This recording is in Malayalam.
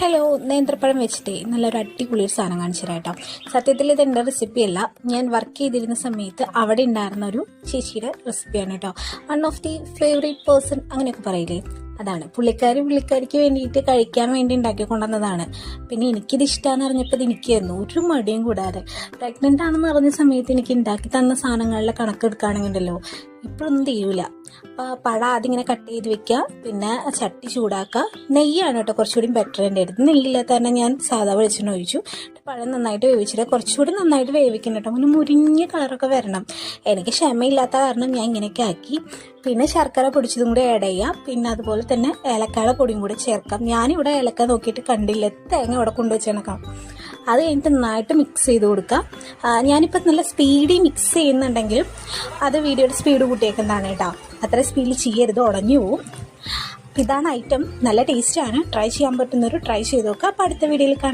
ഹലോ, നേന്ത്രപ്പഴം വെച്ചിട്ട് നല്ലൊരു അടിപൊളി ഒരു സാധനം കാണിച്ചു തരാം കേട്ടോ. സത്യത്തിൽ ഇത് എൻ്റെ റെസിപ്പിയല്ല, ഞാൻ വർക്ക് ചെയ്തിരുന്ന സമയത്ത് അവിടെ ഉണ്ടായിരുന്ന ഒരു ചേച്ചിയുടെ റെസിപ്പിയാണ് കേട്ടോ. One of the favourite person അങ്ങനെയൊക്കെ പറയില്ലേ, അതാണ്. പുള്ളിക്കാരിക്ക് വേണ്ടിയിട്ട് കഴിക്കാൻ വേണ്ടി ഉണ്ടാക്കി കൊണ്ടുവന്നതാണ്. പിന്നെ എനിക്കിത് ഇഷ്ടമാണെന്ന് അറിഞ്ഞപ്പോൾ ഇത് എനിക്കായിരുന്നു, ഒരു മടിയും കൂടാതെ. പ്രഗ്നൻ്റ് ആണെന്ന് അറിഞ്ഞ സമയത്ത് എനിക്ക് ഉണ്ടാക്കി തന്ന സാധനങ്ങളിലെ കണക്കെടുക്കുകയാണെങ്കിലോ ഇപ്പോഴൊന്നും തീരൂല. അപ്പോൾ പഴം ആദ്യം ഇങ്ങനെ കട്ട് ചെയ്ത് വെക്കുക, പിന്നെ ചട്ടി ചൂടാക്കുക. നെയ്യാണ് കേട്ടോ കുറച്ചുകൂടി ബെറ്റർ. എൻ്റെ അടുത്ത് നെയ്യില്ലാത്ത കാരണം ഞാൻ സാധാ വെളിച്ചെണ്ണ ഒഴിച്ചു. പഴം നന്നായിട്ട് വേവിച്ചിട്ട് കുറച്ചുകൂടി നന്നായിട്ട് വേവിക്കണം കേട്ടോ, അങ്ങനെ മുരിഞ്ഞ കളറൊക്കെ വരണം. എനിക്ക് ക്ഷമയില്ലാത്ത കാരണം ഞാൻ ഇങ്ങനെയൊക്കെ ആക്കി. പിന്നെ ശർക്കര പൊടിച്ചതും കൂടി ആഡ് ചെയ്യാം. പിന്നെ അതുപോലെ തന്നെ ഏലക്കായുടെ പൊടിയും കൂടി ചേർക്കാം. ഞാനിവിടെ ഏലക്ക നോക്കിയിട്ട് കണ്ടില്ല, തേങ്ങ ഇവിടെ കൊണ്ടുവച്ചേക്കാം. അത് കഴിഞ്ഞിട്ട് നന്നായിട്ട് മിക്സ് ചെയ്ത് കൊടുക്കാം. ഞാനിപ്പോൾ നല്ല സ്പീഡിൽ മിക്സ് ചെയ്യുന്നുണ്ടെങ്കിലും അത് വീഡിയോയുടെ സ്പീഡ് കൂട്ടിയേക്കുന്നതാണ് കേട്ടോ. അത്ര സ്പീഡിൽ ചെയ്യരുത്, ഉടഞ്ഞു പോവും. ഇതാണ് ഐറ്റം. നല്ല ടേസ്റ്റാണ്, ട്രൈ ചെയ്യാൻ പറ്റുന്നവർ ട്രൈ ചെയ്ത് നോക്കുക. അപ്പോൾ അടുത്ത വീഡിയോയിൽ കാണാം.